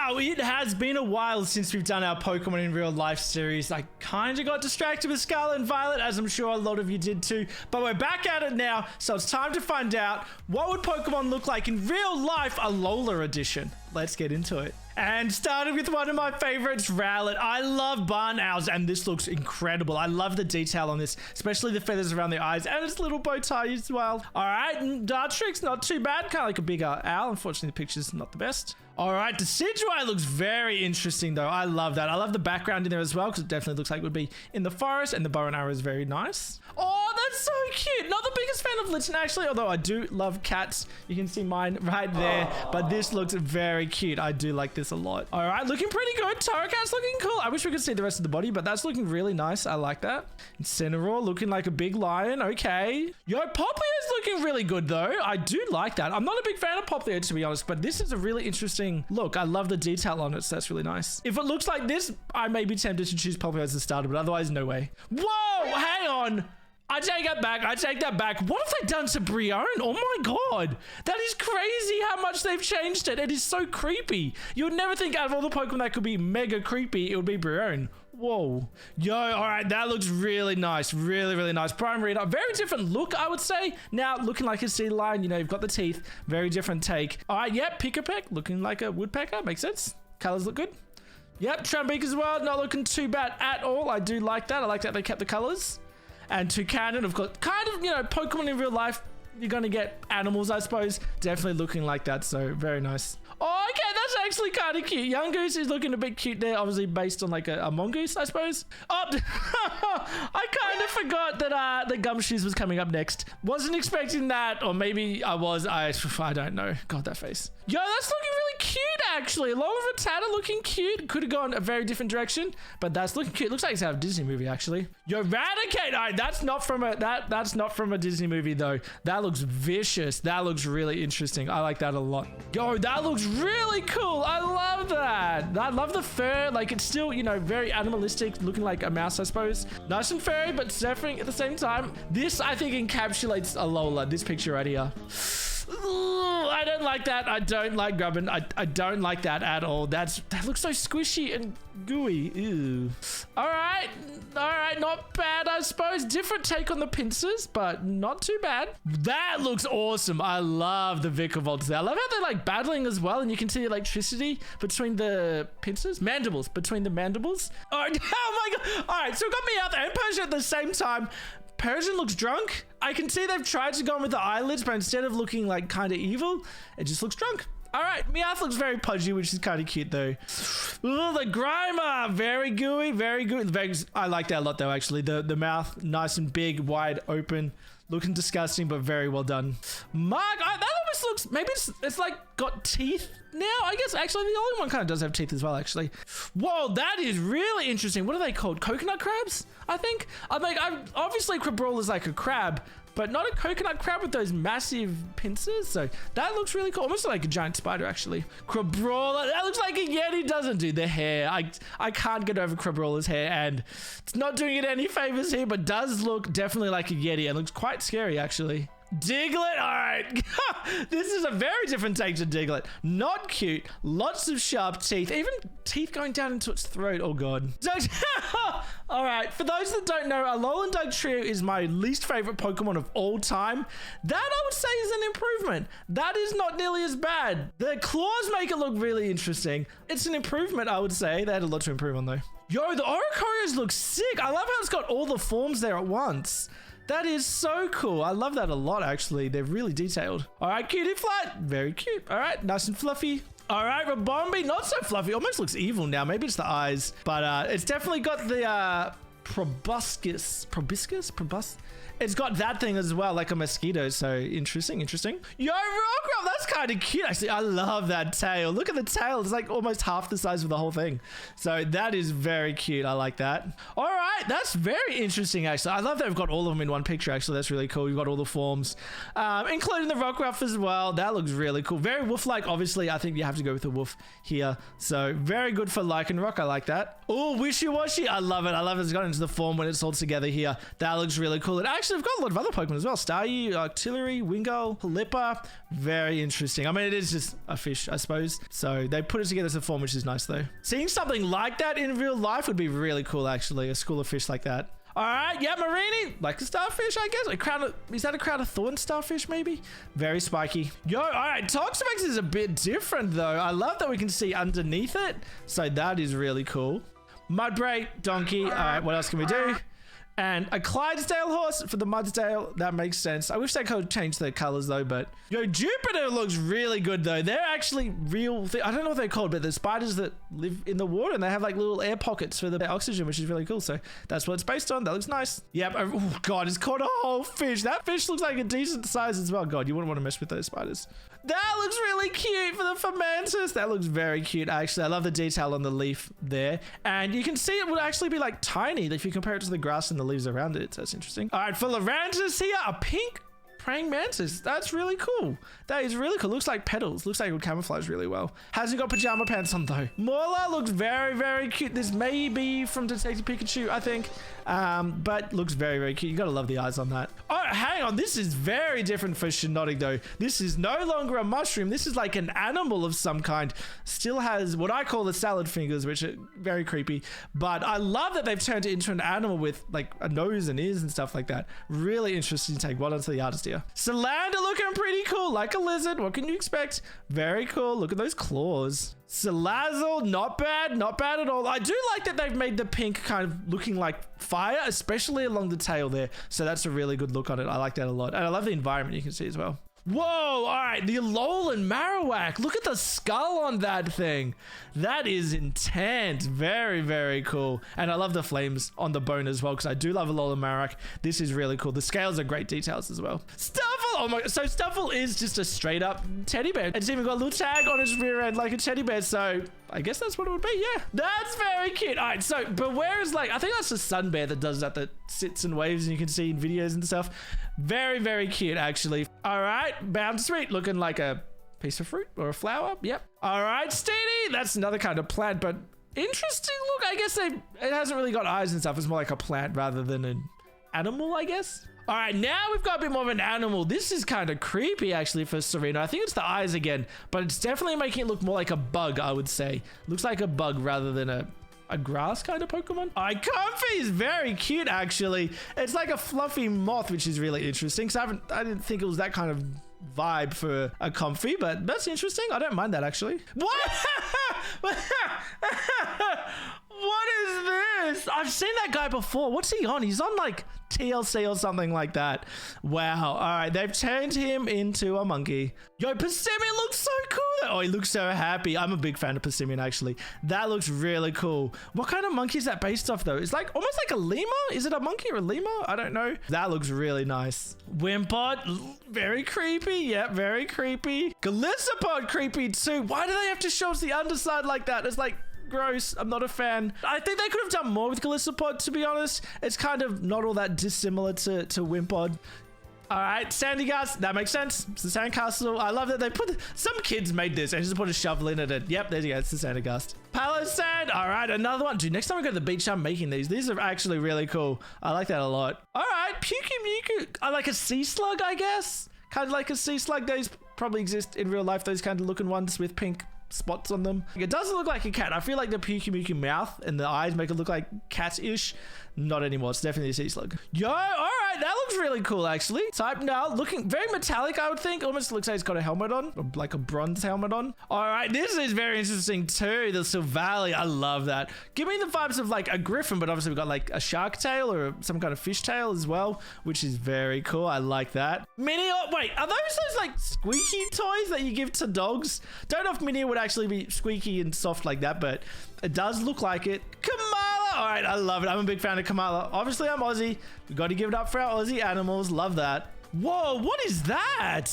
Wow, it has been a while since we've done our Pokemon in real life series. I kind of got distracted with Scarlet and Violet, as I'm sure a lot of you did too. But we're back at it now, so it's time to find out what would Pokemon look like in real life Alola edition. Let's get into it. And starting with one of my favorites, Rowlet. I love barn owls, and this looks incredible. I love the detail on this, especially the feathers around the eyes and its little bow tie as well. All right, Dartrix, not too bad. Kind of like a bigger owl. Unfortunately, the picture's not the best. All right, Decidueye looks very interesting, though. I love that. I love the background in there as well, because it definitely looks like it would be in the forest, and the bow and arrow is very nice. Oh, that's so cute. Not the biggest fan of Litten, actually, although I do love cats. You can see mine right there, but this looks very cute. I do like this a lot. All right, looking pretty good. Torracat's looking cool. I wish we could see the rest of the body, but that's looking really nice. I like that. Incineroar looking like a big lion. Okay. Yo, Poplio's looking really good, though. I do like that. I'm not a big fan of Poplio, to be honest, but this is a really interesting look. I love the detail on it, so that's really nice. If it looks like this, I may be tempted to choose Poplio as the starter, but otherwise, no way. Whoa, hang on. I take that back. I take that back. What have they done to Brion? Oh my god. That is crazy how much they've changed it. It is so creepy. You would never think out of all the Pokemon that could be mega creepy, it would be Brion. Whoa. Yo, all right, that looks really nice. Really, really nice. Primary, a very different look, I would say. Now, looking like a sea lion, you know, you've got the teeth. Very different take. All right, yep, Pick-a-Peck, looking like a woodpecker. Makes sense. Colors look good. Yep, Trambeak as well. Not looking too bad at all. I do like that. I like that they kept the colors. And Toucanon, of course, kind of, you know, Pokemon in real life, you're going to get animals, I suppose. Definitely looking like that, so very nice. Oh, okay, that's actually kind of cute. Young Goose is looking a bit cute there, obviously based on like a mongoose, I suppose. Oh, I kind of forgot that the Gumshoes was coming up next. Wasn't expecting that, or maybe I was. I don't know. God, that face. Yo, that's looking really cute, actually. Along with Rattata looking cute. Could have gone a very different direction, but that's looking cute. Looks like it's out of a Disney movie, actually. Yo, Raticate. All right, that's not from a Disney movie, though. That looks vicious. That looks really interesting. I like that a lot. Yo, that looks really cool. I love that. I love the fur. Like, it's still, you know, very animalistic, looking like a mouse, I suppose. Nice and furry, but surfing at the same time. This, I think, encapsulates Alola. This picture right here. Ooh, I don't like that. I don't like Grubbin. I don't like that at all. That looks so squishy and gooey. Ew. All right, not bad, I suppose. Different take on the pincers, but not too bad. That looks awesome. I love the Vikavolt there. I love how they're like battling as well, and you can see electricity between the pincers, between the mandibles. All right, oh my god. All right, so it got me out there and Persian at the same time. Persian looks drunk. I can see they've tried to go in with the eyelids, but instead of looking like kind of evil, it just looks drunk. All right, Meowth looks very pudgy, which is kind of cute though. Ooh, the Grimer, very gooey, very good. I like that a lot though, actually. The mouth, nice and big, wide open. Looking disgusting, but very well done. Mark, that almost looks, maybe it's like got teeth now. I guess actually the only one kind of does have teeth as well, actually. Whoa, that is really interesting. What are they called? Coconut crabs, I think. Obviously Crabrawler is like a crab, but not a coconut crab with those massive pincers. So that looks really cool. Almost like a giant spider, actually. Crabrawler, that looks like a Yeti, doesn't do the hair. I can't get over Crabrawler's hair, and it's not doing it any favors here, but does look definitely like a Yeti and looks quite scary, actually. Diglett, all right. This is a very different take to Diglett. Not cute. Lots of sharp teeth. Even teeth going down into its throat. Oh, God. All right. For those that don't know, Alolan Dugtrio is my least favorite Pokemon of all time. That, I would say, is an improvement. That is not nearly as bad. The claws make it look really interesting. It's an improvement, I would say. They had a lot to improve on, though. Yo, the Oricorios look sick. I love how it's got all the forms there at once. That is so cool. I love that a lot, actually. They're really detailed. All right, Cutie Flat. Very cute. All right, nice and fluffy. All right, Rabombi. Not so fluffy. Almost looks evil now. Maybe it's the eyes. But it's definitely got the proboscis. It's got that thing as well, like a mosquito. So interesting. Yo, Rockruff, that's kind of cute. Actually, I love that tail. Look at the tail. It's like almost half the size of the whole thing. So that is very cute. I like that. All right, that's very interesting, actually. I love that we've got all of them in one picture, actually. That's really cool. You've got all the forms, including the Rockruff as well. That looks really cool. Very wolf-like, obviously. I think you have to go with the wolf here. So very good for Lycanroc. I like that. Oh, Wishy-Washy. I love it. It's got its into the form when it's all together here. That looks really cool. And actually, I've got a lot of other Pokemon as well. Staryu, Artillery, Wingull, Pelipper. Very interesting. I mean, it is just a fish, I suppose. So they put it together as a form, which is nice though. Seeing something like that in real life would be really cool, actually. A school of fish like that. All right, yeah, Marini, like a starfish, I guess. Is that a crown of thorn starfish, maybe? Very spiky. Yo, all right, Toxapex is a bit different, though. I love that we can see underneath it. So that is really cool. Mudbray, Donkey. All right, what else can we do? And a Clydesdale horse for the Mudsdale. That makes sense. I wish they could change their colors though, but yo, Jupiter looks really good though. They're actually real. I don't know what they're called, but they're spiders that live in the water and they have like little air pockets for the oxygen, which is really cool. So that's what it's based on. That looks nice. Yep. Oh God, it's caught a whole fish. That fish looks like a decent size as well. God, you wouldn't want to mess with those spiders. That looks really cute for the Fomantis. That looks very cute, actually. I love the detail on the leaf there. And you can see it would actually be like tiny if you compare it to the grass and the leaves around it. So that's interesting. All right, for Lurantis here, a pink praying mantis. That's really cool. That is really cool. Looks like petals. Looks like it would camouflage really well. Hasn't got pajama pants on though. Morla looks very, very cute. This may be from Detective Pikachu, I think. But looks very, very cute. You gotta love the eyes on that. Oh, hang on. This is very different for Shinotic though. This is no longer a mushroom. This is like an animal of some kind. Still has what I call the salad fingers, which are very creepy. But I love that they've turned it into an animal with like a nose and ears and stuff like that. Really interesting take. Well done to the artist here. Salander looking pretty cool, like a lizard. What can you expect? Very cool. Look at those claws. Salazzle, not bad at all. I do like that they've made the pink kind of looking like fire, especially along the tail there. So that's a really good look on it. I like that a lot. And I love the environment you can see as well. Whoa, all right, the Alolan Marowak. Look at the skull on that thing. That is intense. Very, very cool. And I love the flames on the bone as well, because I do love Alolan Marowak. This is really cool. The scales are great details as well. Stuffle! Oh my, so Stuffle is just a straight up teddy bear. It's even got a little tag on its rear end like a teddy bear, so I guess that's what it would be, yeah. That's very cute. All right, so, but where is like, I think that's the sun bear that does that sits and waves and you can see in videos and stuff. Very, very cute, actually. All right, Bound Sweet, looking like a piece of fruit or a flower. Yep. All right, Steedy, that's another kind of plant, but interesting look. I guess it hasn't really got eyes and stuff. It's more like a plant rather than an animal, I guess. All right, now we've got a bit more of an animal. This is kind of creepy, actually, for Serena. I think it's the eyes again, but it's definitely making it look more like a bug, I would say. Looks like a bug rather than a grass kind of Pokemon. All right, Comfey is very cute, actually. It's like a fluffy moth, which is really interesting, because I didn't think it was that kind of vibe for a Comfey, but that's interesting. I don't mind that, actually. What? What is this? I've seen that guy before. What's he on? He's on like TLC or something like that. Wow. All right. They've turned him into a monkey. Yo, Persimmon looks so cool. Oh, he looks so happy. I'm a big fan of Persimmon, actually. That looks really cool. What kind of monkey is that based off, though? It's like almost like a lemur. Is it a monkey or a lemur? I don't know. That looks really nice. Wimpod, very creepy. Yep, very creepy. Galissapod, creepy too. Why do they have to show us the underside like that? It's like gross. I'm not a fan. I think they could have done more with Galissapod, to be honest. It's kind of not all that dissimilar to Wimpod. All right, Sandygast, that makes sense. It's the sandcastle. I love that they put, some kids made this and just put a shovel in it and yep, there you go, it's the Sandygast. Palo Sand, all right, another one. Dude, next time we go to the beach, I'm making these. These are actually really cool. I like that a lot. All right, Pukumuku, I like a sea slug, I guess. Kind of like a sea slug. Those probably exist in real life, those kind of looking ones with pink spots on them. It doesn't look like a cat. I feel like the Pukumuku mouth and the eyes make it look like cat-ish. Not anymore. It's definitely a sea slug. Yo, all right, that looks really cool, actually. Type now, looking very metallic, I would think. Almost looks like it's got a helmet on, or like a bronze helmet on. All right, this is very interesting too. The Silvally, I love that. Give me the vibes of like a griffin, but obviously we've got like a shark tail or some kind of fish tail as well, which is very cool. I like that. Mini, wait, are those like squeaky toys that you give to dogs? Don't know if Mini would actually be squeaky and soft like that, but it does look like it. Kamala! All right, I love it. I'm a big fan of Kamala. Obviously, I'm Aussie. We got to give it up for our Aussie animals. Love that. Whoa, what is that?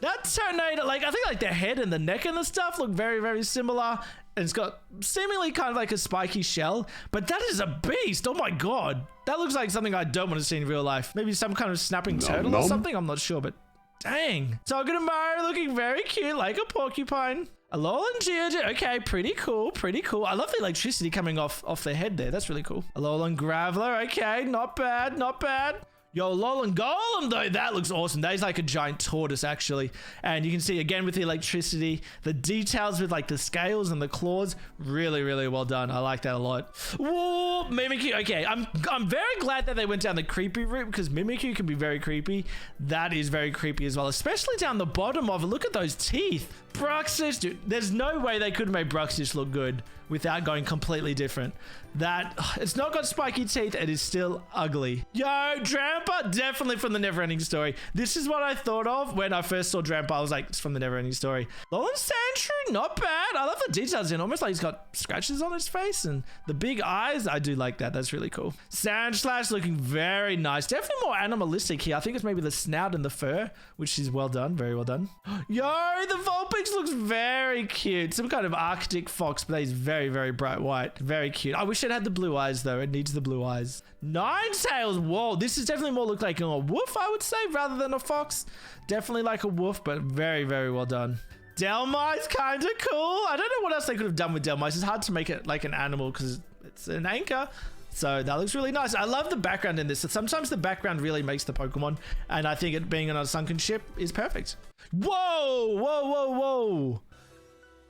That tornado, like, I think like the head and the neck and the stuff look very, very similar. And it's got seemingly kind of like a spiky shell, but that is a beast. Oh my God. That looks like something I don't want to see in real life. Maybe some kind of snapping turtle or something. I'm not sure, but dang. Togedemaru looking very cute, like a porcupine. Alolan Geodude. Okay, pretty cool, pretty cool. I love the electricity coming off their head there. That's really cool. Alolan Graveler. Okay, not bad, not bad. Yo, Alolan Golem, though, that looks awesome. That is like a giant tortoise, actually. And you can see, again, with the electricity, the details with, like, the scales and the claws, really, really well done. I like that a lot. Whoa, Mimikyu. Okay, I'm very glad that they went down the creepy route, because Mimikyu can be very creepy. That is very creepy as well, especially down the bottom of it. Look at those teeth. Bruxish, dude, there's no way they could have made Bruxish look good without going completely different. It's not got spiky teeth, it is still ugly. Yo, Drampa, definitely from the Neverending Story. This is what I thought of when I first saw Drampa. I was like, it's from the Neverending Story. Alolan Sandshrew, not bad. I love the details in, almost like he's got scratches on his face and the big eyes. I do like that, that's really cool. Sandslash looking very nice. Definitely more animalistic here. I think it's maybe the snout and the fur, which is well done, very well done. Yo, the Vulpix looks very cute. Some kind of Arctic fox, but he's very, very bright white. Very cute. I wish it had the blue eyes, though. It needs the blue eyes. Ninetales. Whoa, this is definitely more look like a wolf, I would say, rather than a fox. Definitely like a wolf, but very, very well done. Delmice, kind of cool. I don't know what else they could have done with Delmice. It's hard to make it like an animal because it's an anchor. So that looks really nice. I love the background in this. Sometimes the background really makes the Pokemon, and I think it being on a sunken ship is perfect. Whoa, whoa, whoa, whoa.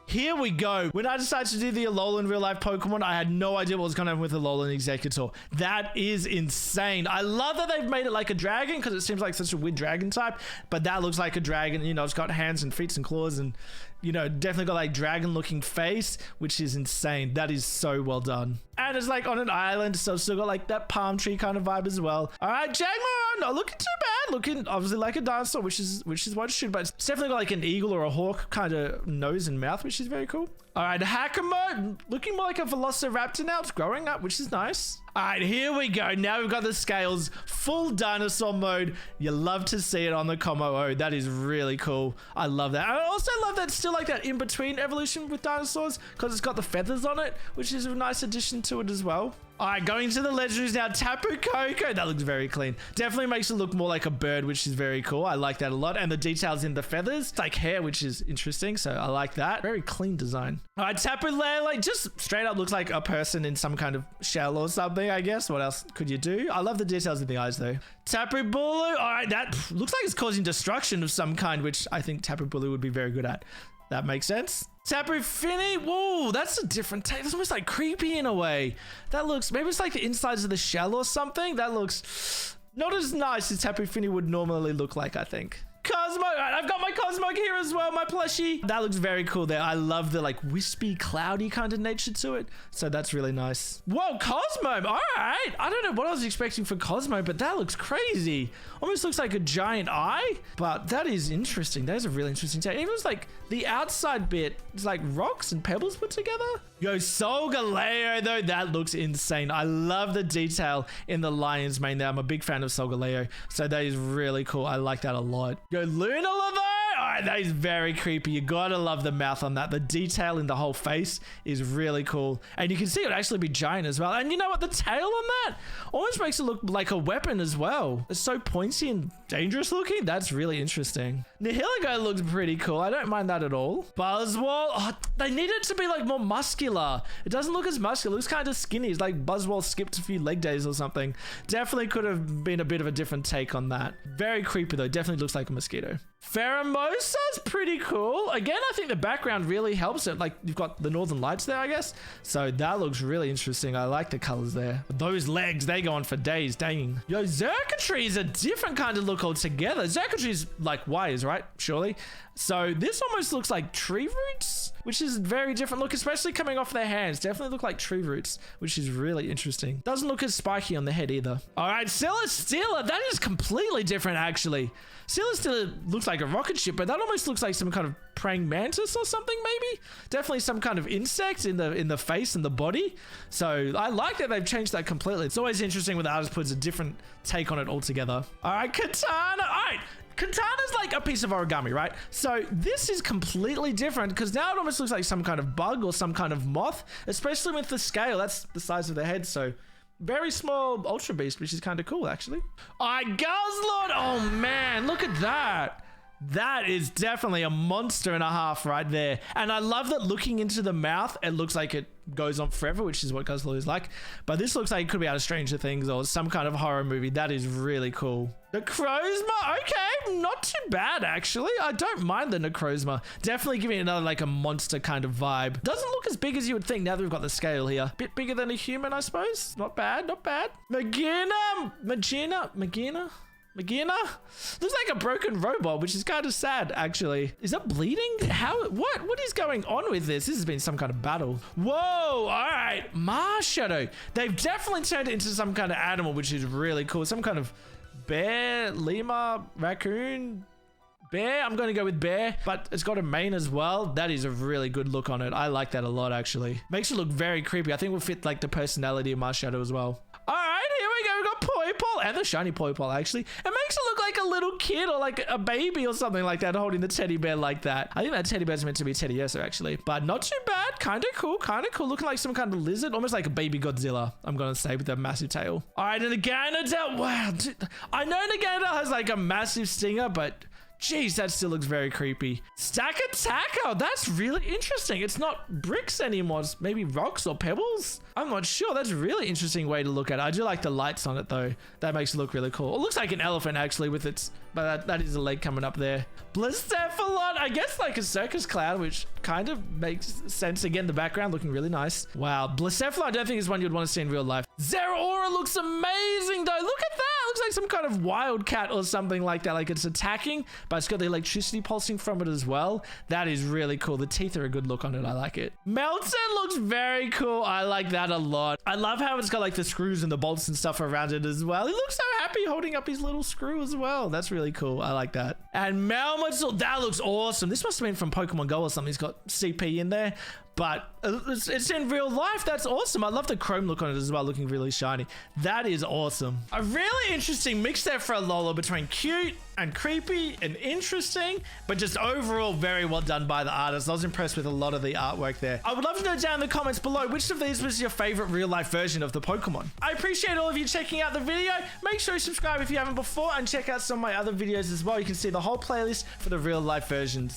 Here we go. When I decided to do the Alolan real life Pokemon, I had no idea what was going to happen with Alolan Executor. That is insane. I love that they've made it like a dragon because it seems like such a weird dragon type, but that looks like a dragon. You know, it's got hands and feet and claws and, you know, definitely got like dragon looking face, which is insane. That is so well done. And it's like on an island, so it's still got like that palm tree kind of vibe as well. All right, Jangmo, not looking too bad. Looking obviously like a dinosaur, which is what it should, but it's definitely got like an eagle or a hawk kind of nose and mouth, which is very cool. All right, Hakamo, looking more like a Velociraptor now. It's growing up, which is nice. All right, here we go. Now we've got the scales, full dinosaur mode. You love to see it on the Como-O. That is really cool. I love that. I also love that it's still like that in-between evolution with dinosaurs because it's got the feathers on it, which is a nice addition to it as well. All right, going to the legendaries now. Tapu Koko. That looks very clean. Definitely makes it look more like a bird, which is very cool. I like that a lot. And the details in the feathers. It's like hair, which is interesting. So I like that. Very clean design. All right, Tapu Lele. Just straight up looks like a person in some kind of shell or something, I guess. What else could you do? I love the details in the eyes, though. Tapu Bulu. All right, that looks like it's causing destruction of some kind, which I think Tapu Bulu would be very good at. That makes sense. Tapu Fini. Whoa, that's a different take. That's almost like creepy in a way. That looks, maybe it's like the insides of the shell or something. That looks not as nice as Tapu Fini would normally look like, I think. Cosmo. I've got my Cosmog here as well, my plushie. That looks very cool there. I love the like wispy, cloudy kind of nature to it. So that's really nice. Whoa, Cosmo. All right. I don't know what I was expecting for Cosmo, but that looks crazy. Almost looks like a giant eye, but that is interesting. That is a really interesting take. Even like the outside bit, it's like rocks and pebbles put together. Yo, Solgaleo though, that looks insane. I love the detail in the lion's mane there. I'm a big fan of Solgaleo, so that is really cool. I like that a lot. Yo, Lunala though, all right, that is very creepy. You gotta love the mouth on that. The detail in the whole face is really cool, and you can see it actually be giant as well. And you know what, the tail on that almost makes it look like a weapon as well. It's so pointy and dangerous looking. That's really interesting. Nihilego looks pretty cool. I don't mind that at all. Buzzwole, oh, they need it to be like more muscular. It doesn't look as muscular. It looks kind of skinny. It's like Buzzwole skipped a few leg days or something. Definitely could have been a bit of a different take on that. Very creepy though. Definitely looks like a mosquito. Pheromosa's pretty cool. Again, I think the background really helps it. Like you've got the northern lights there, I guess. So that looks really interesting. I like the colors there. Those legs, they go on for days. Dang. Yo, Xurkitree is a different kind of look altogether. Xurkitree's like wires, right? Surely. So this almost looks like tree roots, which is a very different look, especially coming off their hands. Definitely look like tree roots, which is really interesting. Doesn't look as spiky on the head either. All right, Celesteela, that is completely different actually. Celesteela looks like a rocket ship, but that almost looks like some kind of praying mantis or something maybe. Definitely some kind of insect in the face and the body. So I like that they've changed that completely. It's always interesting when the artist puts a different take on it altogether. All right, Katana. All right. Katana's like a piece of origami, right? So this is completely different because now it almost looks like some kind of bug or some kind of moth, especially with the scale. That's the size of the head. So very small Ultra Beast, which is kind of cool, actually. All right, Guzzlord. Oh, man. Look at that. That is definitely a monster and a half right there. And I love that looking into the mouth, it looks like it goes on forever, which is what Guzzler is like. But this looks like it could be out of Stranger Things or some kind of horror movie. That is really cool. Necrozma, okay, not too bad actually. I don't mind the Necrozma. Definitely giving it another like a monster kind of vibe. Doesn't look as big as you would think now that we've got the scale here. Bit bigger than a human, I suppose. Not bad, not bad. Magina. Looks like a broken robot, which is kind of sad, actually. Is that bleeding? What is going on with this? This has been some kind of battle. Whoa, all right. Marshadow. They've definitely turned it into some kind of animal, which is really cool. Some kind of bear, lemur, raccoon, bear. I'm going to go with bear, but it's got a mane as well. That is a really good look on it. I like that a lot, actually. Makes it look very creepy. I think will fit like the personality of Marshadow as well. All right, here we go. We've got Poipole and the shiny Poipole, actually. It makes it look like a little kid or like a baby or something like that, holding the teddy bear like that. I think that teddy bear's meant to be Teddy Ursa, actually, but not too bad. Kind of cool, looking like some kind of lizard, almost like a baby Godzilla, I'm gonna say, with a massive tail. All right, and the Ganondorf. Wow, dude, I know the Ganondorf has like a massive stinger, but jeez, that still looks very creepy. Stack Attacker, that's really interesting. It's not bricks anymore, it's maybe rocks or pebbles. I'm not sure. That's a really interesting way to look at it. I do like the lights on it though. That makes it look really cool. It looks like an elephant actually with its, but that is a leg coming up there. Blacephalon, I guess like a circus clown, which kind of makes sense. Again, the background looking really nice. Wow, Blacephalon I don't think is one you'd want to see in real life. Zeraora looks amazing though. Look at that. It looks like some kind of wildcat or something like that. Like it's attacking, but it's got the electricity pulsing from it as well. That is really cool. The teeth are a good look on it. I like it. Melton looks very cool. I like that a lot. I love how it's got like the screws and the bolts and stuff around it as well. He looks so happy holding up his little screw as well. That's really cool. I like that. And Melmotal, that looks awesome. This must have been from Pokemon Go or something. He's got CP in there, but it's in real life. That's awesome. I love the chrome look on it as well, looking really shiny. That is awesome. A really interesting mix there for Alola between cute and creepy and interesting, but just overall very well done by the artist. I was impressed with a lot of the artwork there. I would love to know down in the comments below which of these was your favorite real life version of the Pokemon. I appreciate all of you checking out the video. Make sure you subscribe if you haven't before and check out some of my other videos as well. You can see the whole playlist for the real life versions.